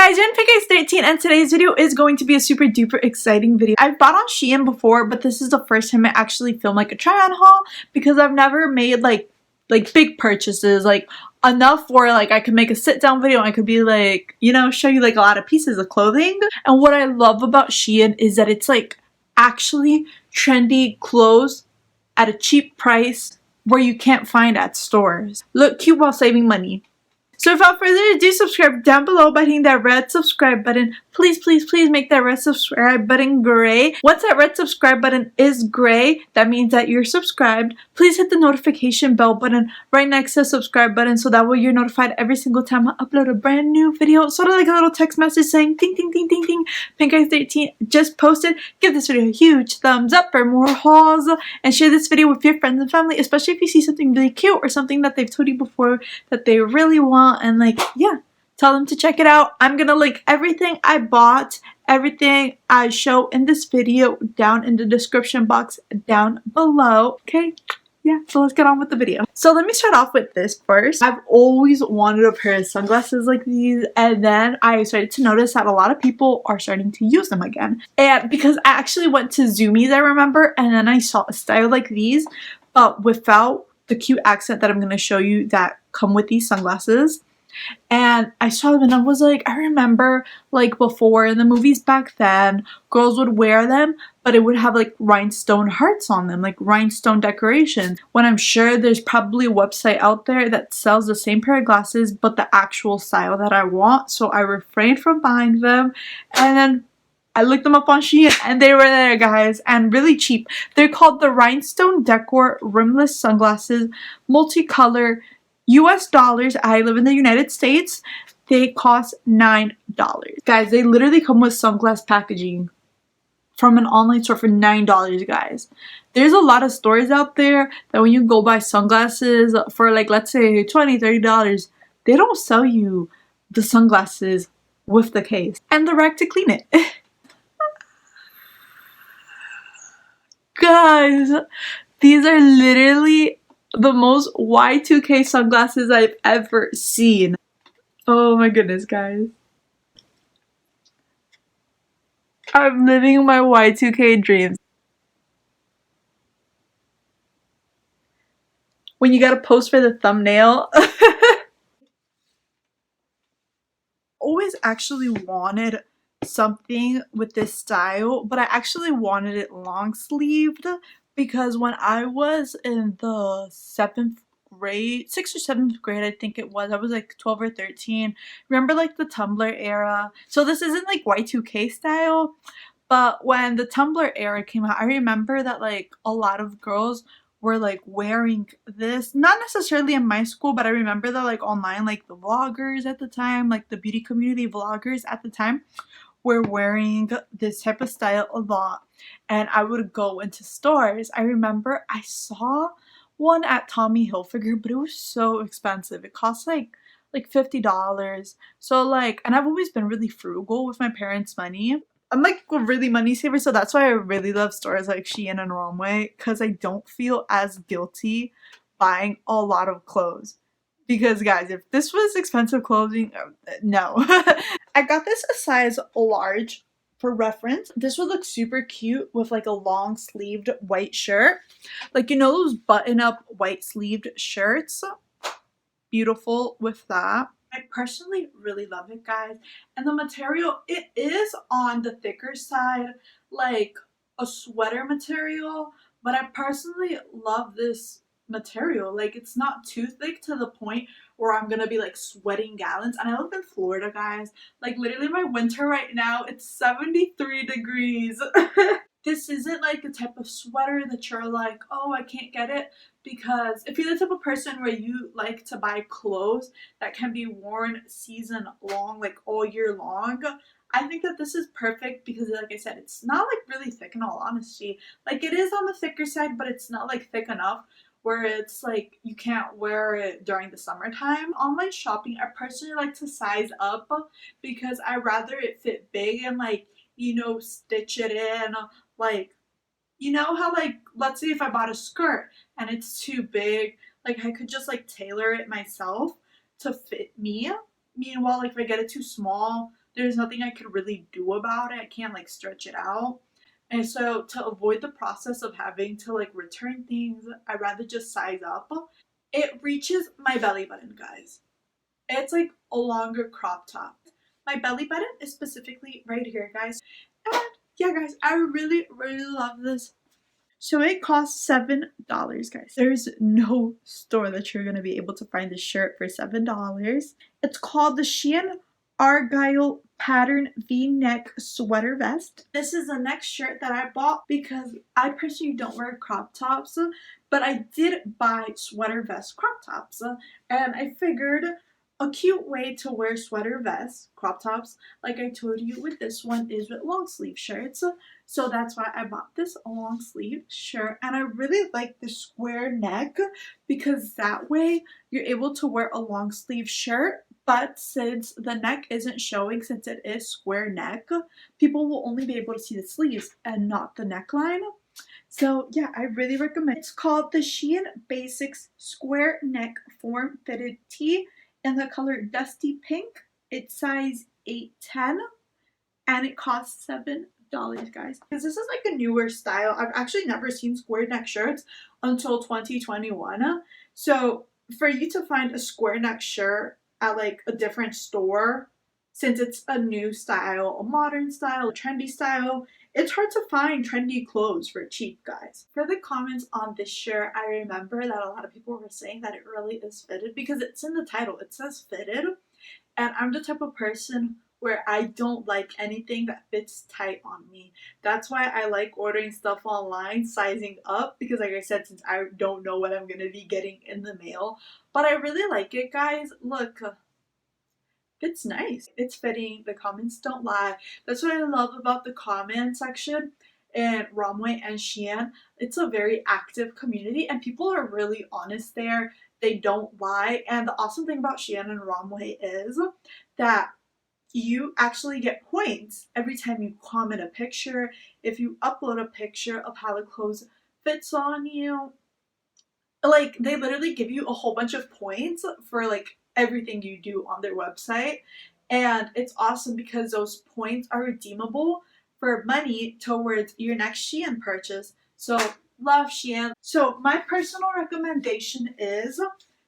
guys, you're in Pink13 and today's video is going to be a super duper exciting video. I've bought on Shein before, but this is the first time I actually film like a try-on haul because I've never made like big purchases, like enough where like I could make a sit-down video and I could be like, you know, show you like a lot of pieces of clothing. And what I love about Shein is that it's like actually trendy clothes at a cheap price where you can't find at stores. Look cute while saving money. So without further ado, subscribe down below by hitting that red subscribe button. Please, please, please make that red subscribe button gray. Once that red subscribe button is gray, that means that you're subscribed. Please hit the notification bell button right next to the subscribe button so that way you're notified every single time I upload a brand new video. Sort of like a little text message saying ding, ding, ding, ding, ding. Pink13 just posted. Give this video a huge thumbs up for more hauls and share this video with your friends and family, especially if you see something really cute or something that they've told you before that they really want. And like, yeah, tell them to check it out. I'm gonna link everything I bought, everything I show in this video down in the description box down below. Okay, yeah, so let's get on with the video. So let me start off with this first. I've always wanted a pair of sunglasses like these, and then I started to notice that a lot of people are starting to use them again. And because I actually went to Zoomies, I remember, and then I saw a style like these, but without the cute accent that I'm going to show you that come with these sunglasses. And I saw them and I was like, I remember like before in the movies back then, girls would wear them, but it would have like rhinestone hearts on them, like rhinestone decorations. When I'm sure there's probably a website out there that sells the same pair of glasses, but the actual style that I want. So I refrained from buying them. And then I looked them up on Shein and they were there, guys, and really cheap. They're called the Rhinestone Decor Rimless Sunglasses, multicolor, US dollars. I live in the United States. They cost $9. Guys, they literally come with sunglass packaging from an online store for $9, guys. There's a lot of stores out there that when you go buy sunglasses for like, let's say $20, $30, they don't sell you the sunglasses with the case and the rag to clean it. Guys, these are literally the most Y2K sunglasses I've ever seen. Oh my goodness, guys. I'm living my Y2K dreams. When you gotta post for the thumbnail. Always actually wanted something with this style, but I actually wanted it long sleeved because when I was in the 6th or 7th grade, I think it was, I was like 12 or 13. Remember like the Tumblr era? So this isn't like Y2K style, but when the Tumblr era came out, I remember that like a lot of girls were like wearing this, not necessarily in my school, but I remember that like online, like the vloggers at the time, like the beauty community vloggers at the time were wearing this type of style a lot. And I would go into stores. I remember I saw one at Tommy Hilfiger, but it was so expensive. It cost like $50. So like, and I've always been really frugal with my parents' money. I'm like a really money saver, so that's why I really love stores like Shein and Runway, because I don't feel as guilty buying a lot of clothes. Because guys, if this was expensive clothing, no. I got this a size large for reference. This would look super cute with like a long sleeved white shirt. Like, you know those button up white sleeved shirts? Beautiful with that. I personally really love it, guys. And the material, it is on the thicker side, like a sweater material, but I personally love this material. Like, it's not too thick to the point where I'm gonna be like sweating gallons. And I live in Florida, guys. Like, literally my winter right now, it's 73 degrees. This isn't like the type of sweater that you're like, oh, I can't get it. Because if you're the type of person where you like to buy clothes that can be worn season long, like all year long, I think that this is perfect because, like I said, it's not like really thick in all honesty. Like, it is on the thicker side, but it's not like thick enough where it's like you can't wear it during the summertime. Online shopping, I personally like to size up because I rather it fit big and like, you know, stitch it in. Like, you know how like, let's say if I bought a skirt and it's too big, like I could just like tailor it myself to fit me. Meanwhile, like if I get it too small, there's nothing I could really do about it. I can't like stretch it out. And so to avoid the process of having to like return things, I'd rather just size up. It reaches my belly button, guys. It's like a longer crop top. My belly button is specifically right here, guys. And yeah, guys, I really, really love this. So it costs $7, guys. There's no store that you're going to be able to find this shirt for $7. It's called the Shein Argyle pattern V-neck sweater vest. This is the next shirt that I bought because I personally don't wear crop tops, but I did buy sweater vest crop tops, and I figured a cute way to wear sweater vests, crop tops, like I told you with this one, is with long sleeve shirts. So that's why I bought this long sleeve shirt, and I really like the square neck because that way you're able to wear a long sleeve shirt, but since the neck isn't showing, since it is square neck, people will only be able to see the sleeves and not the neckline. So yeah, I really recommend it. It's called the Shein Basics Square Neck Form Fitted Tee in the color Dusty Pink. It's size 8'10", and it costs $7, guys. Because this is like a newer style. I've actually never seen square neck shirts until 2021. So for you to find a square neck shirt at like a different store, since it's a new style, a modern style, a trendy style, it's hard to find trendy clothes for cheap, guys. For the comments on this shirt, I remember that a lot of people were saying that it really is fitted because it's in the title. It says fitted, and I'm the type of person where I don't like anything that fits tight on me. That's why I like ordering stuff online, sizing up, because like I said, since I don't know what I'm going to be getting in the mail. But I really like it, guys. Look. It's nice. It's fitting. The comments don't lie. That's what I love about the comment section in Romwe and Shein. It's a very active community and people are really honest there. They don't lie. And the awesome thing about Shein and Romwe is that you actually get points every time you comment a picture. If you upload a picture of how the clothes fits on you, like they literally give you a whole bunch of points for like everything you do on their website, and it's awesome because those points are redeemable for money towards your next Shein purchase. So love Shein. So my personal recommendation is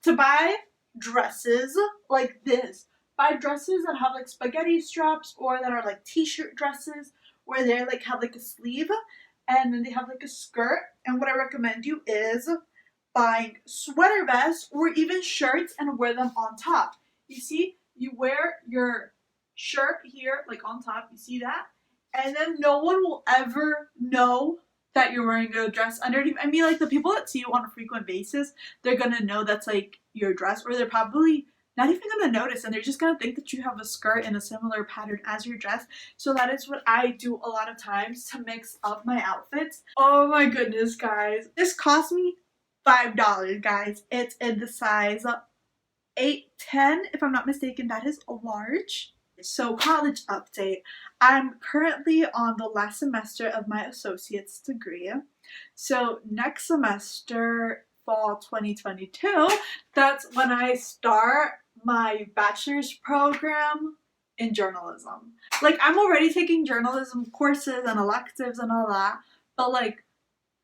to buy dresses like this. Buy dresses that have like spaghetti straps or that are like t-shirt dresses where they like have like a sleeve and then they have like a skirt. And what I recommend you is buying sweater vests or even shirts and wear them on top. You see, you wear your shirt here like on top, you see that? And then no one will ever know that you're wearing a dress underneath. I mean, like the people that see you on a frequent basis, they're gonna know that's like your dress, or they're probably not even gonna notice and they're just gonna think that you have a skirt in a similar pattern as your dress. So that is what I do a lot of times to mix up my outfits. Oh my goodness, guys. This cost me $5, guys. It's in the size 8'10", if I'm not mistaken. That is a large. So college update. I'm currently on the last semester of my associate's degree. So next semester, fall 2022, that's when I start my bachelor's program in journalism. Like I'm already taking journalism courses and electives and all that, but like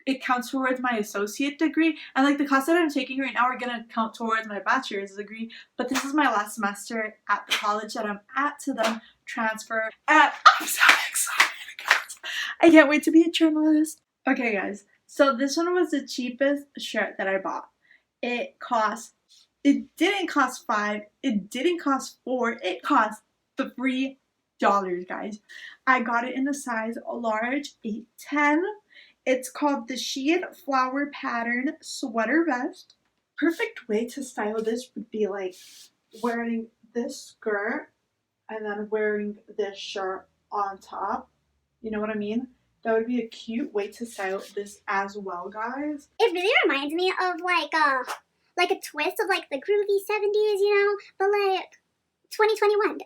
it counts towards my associate degree, and like the class that I'm taking right now are gonna count towards my bachelor's degree. But this is my last semester at the college that I'm at to then transfer, and I'm so excited, guys. I can't wait to be a journalist. Okay, guys, so this one was the cheapest shirt that I bought. It didn't cost $5, it didn't cost $4, it cost $3, guys. I got it in a size large 8'10". It's called the Shein Flower Pattern Sweater Vest. Perfect way to style this would be like wearing this skirt and then wearing this shirt on top. You know what I mean? That would be a cute way to style this as well, guys. It really reminds me of like a twist of like the groovy 70s, you know, but like 2021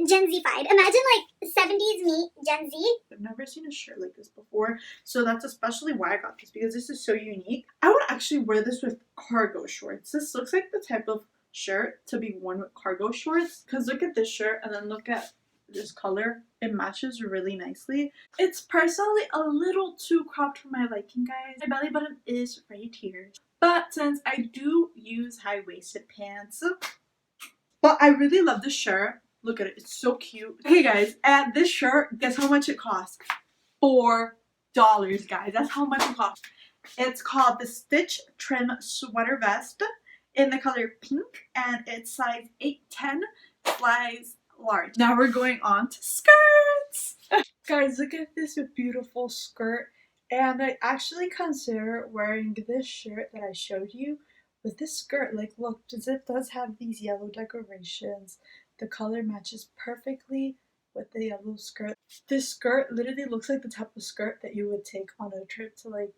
Gen Z-fied. Imagine like 70s meet Gen Z. I've never seen a shirt like this before, so that's especially why I got this, because this is so unique. I would actually wear this with cargo shorts. This looks like the type of shirt to be worn with cargo shorts, because look at this shirt and then look at this color. It matches really nicely. It's personally a little too cropped for my liking, guys. My belly button is right here. But since I do use high-waisted pants, but I really love this shirt. Look at it. It's so cute. Okay, guys. And this shirt, guess how much it costs? $4, guys. That's how much it costs. It's called the Stitch Trim Sweater Vest in the color pink. And it's size 8'10", size large. Now we're going on to skirts. Guys, look at this beautiful skirt. And I actually consider wearing this shirt that I showed you with this skirt. Like, look, it does have these yellow decorations. The color matches perfectly with the yellow skirt. This skirt literally looks like the type of skirt that you would take on a trip to like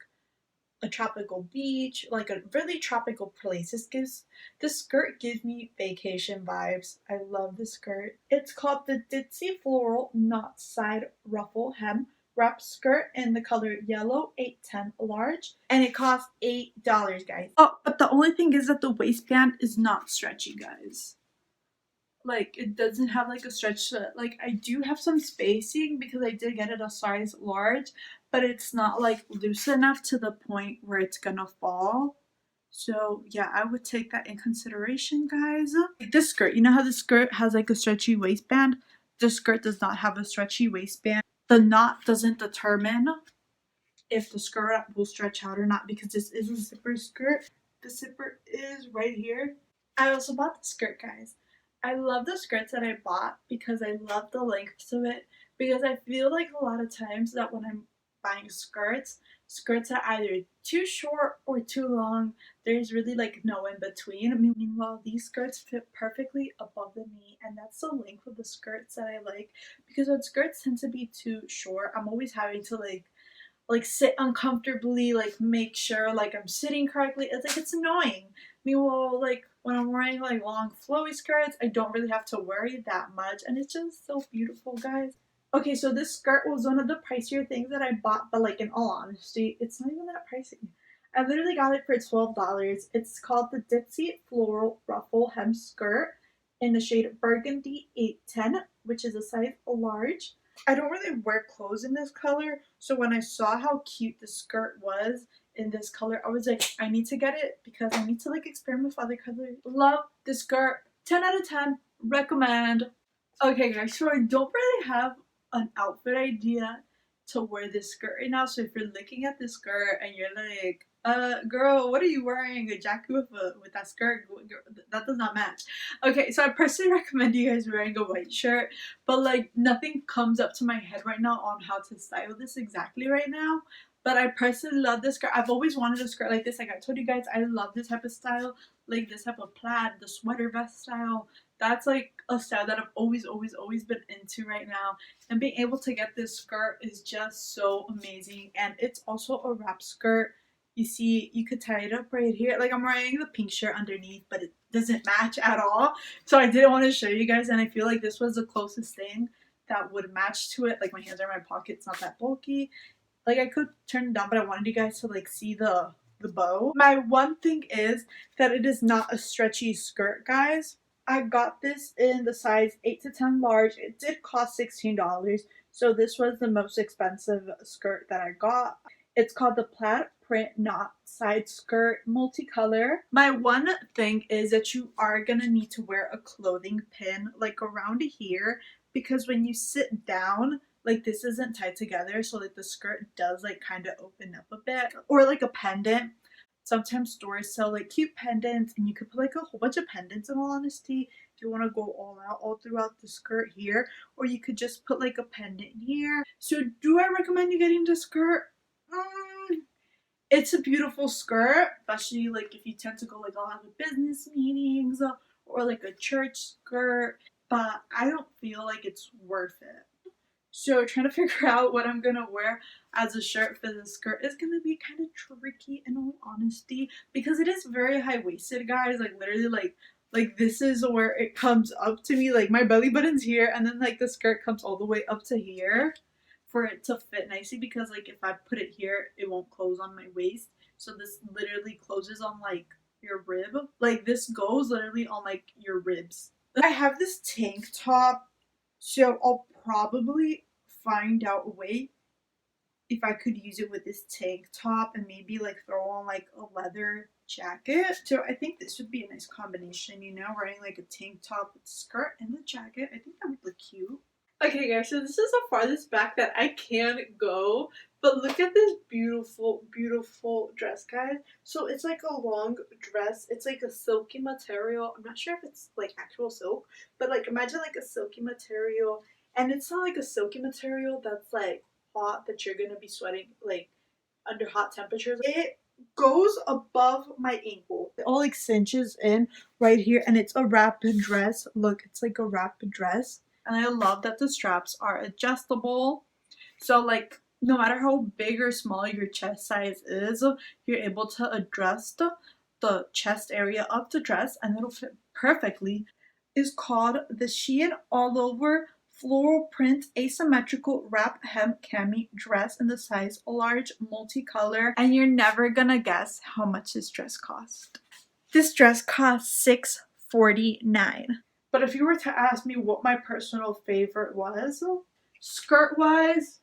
a tropical beach, like a really tropical place. This skirt gives me vacation vibes. I love this skirt. It's called the Ditsy Floral Knot Side Ruffle Hem Wrap Skirt in the color yellow, 8'10", large, and it costs $8, guys. Oh, but the only thing is that the waistband is not stretchy, guys. Like, it doesn't have like a stretch to it. Like, I do have some spacing because I did get it a size large, but it's not like loose enough to the point where it's gonna fall. So yeah, I would take that in consideration, guys. Like this skirt, you know how the skirt has like a stretchy waistband? This skirt does not have a stretchy waistband. The knot doesn't determine if the skirt will stretch out or not because this is a zipper skirt. The zipper is right here. I also bought the skirt, guys. I love the skirts that I bought because I love the length of it, because I feel like a lot of times that when I'm buying skirts are either too short or too long. There's really like no in between. Meanwhile, these skirts fit perfectly above the knee, and that's the length of the skirts that I like, because when skirts tend to be too short, I'm always having to like sit uncomfortably, like make sure like I'm sitting correctly. It's like, it's annoying. Meanwhile, like when I'm wearing like long flowy skirts, I don't really have to worry that much, and it's just so beautiful, guys. Okay, so this skirt was one of the pricier things that I bought, but like in all honesty, it's not even that pricey. I literally got it for $12. It's called the Dipsy Floral Ruffle Hem Skirt in the shade Burgundy 810, which is a size large. I don't really wear clothes in this color, so when I saw how cute the skirt was in this color, I was like, I need to get it because I need to like experiment with other colors. Love this skirt. 10 out of 10. Recommend. Okay, guys, so I don't really have an outfit idea to wear this skirt right now. So if you're looking at this skirt and you're like, girl, what are you wearing? A jacket with that skirt? Girl, that does not match. Okay, so I personally recommend you guys wearing a white shirt, but like nothing comes up to my head right now on how to style this exactly right now. But I personally love this skirt. I've always wanted a skirt like this. Like I told you guys, I love this type of style, like this type of plaid, the sweater vest style. That's like a style that I've always been into right now. And being able to get this skirt is just so amazing. And it's also a wrap skirt. You see, you could tie it up right here. Like I'm wearing the pink shirt underneath, but it doesn't match at all. So I didn't want to show you guys. And I feel like this was the closest thing that would match to it. Like my hands are in my pocket. It's not that bulky. Like I could turn it down, but I wanted you guys to like see the bow. My one thing is that it is not a stretchy skirt, guys. I got this in the size 8 to 10 large. It did cost $16, so this was the most expensive skirt that I got. It's called the Plaid Print Knot Side Skirt Multicolor. My one thing is that you are gonna need to wear a clothing pin like around here, because when you sit down, like this isn't tied together, so like the skirt does like kind of open up a bit, or like a pendant. Sometimes stores sell like cute pendants, and you could put like a whole bunch of pendants in all honesty if you want to go all out all throughout the skirt here, or you could just put like a pendant here. So do I recommend you getting the skirt? It's a beautiful skirt, especially like if you tend to go like a lot of business meetings or like a church skirt, but I don't feel like it's worth it. So trying to figure out what I'm gonna wear as a shirt for this skirt is gonna be kind of tricky in all honesty, because it is very high-waisted, guys. Like literally like this is where it comes up to me, like my belly button's here, and then like the skirt comes all the way up to here for it to fit nicely, because like if I put it here, it won't close on my waist. So this literally closes on like your rib. Like this goes literally on like your ribs. I have this tank top So I'll probably find out a way if I could use it with this tank top and maybe like throw on like a leather jacket. So I think this would be a nice combination, you know, wearing like a tank top with a skirt and a jacket. I think that would look cute. Okay guys, so this is the farthest back that I can go, but look at this beautiful, beautiful dress, guys. So it's like a long dress. It's like a silky material. I'm not sure if it's like actual silk, but like imagine like a silky material, and it's not like a silky material that's like hot that you're gonna be sweating like under hot temperatures. It goes above my ankle. It all like cinches in right here, and it's a wrap dress. Look, it's like a wrap dress. And I love that the straps are adjustable. So like no matter how big or small your chest size is, you're able to adjust the chest area of the dress and it'll fit perfectly. It's called the Shein Allover Floral Print Asymmetrical Wrap Hem Cami Dress in the size large multicolor. And you're never gonna guess how much this dress cost. This dress cost $6.49. But if you were to ask me what my personal favorite was, skirt-wise,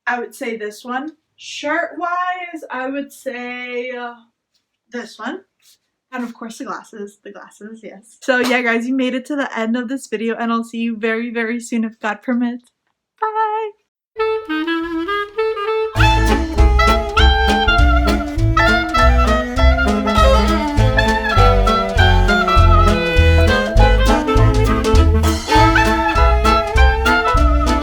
I would say this one. Shirt-wise, I would say this one. And of course the glasses, yes. So yeah guys, you made it to the end of this video and I'll see you very, very soon if God permits.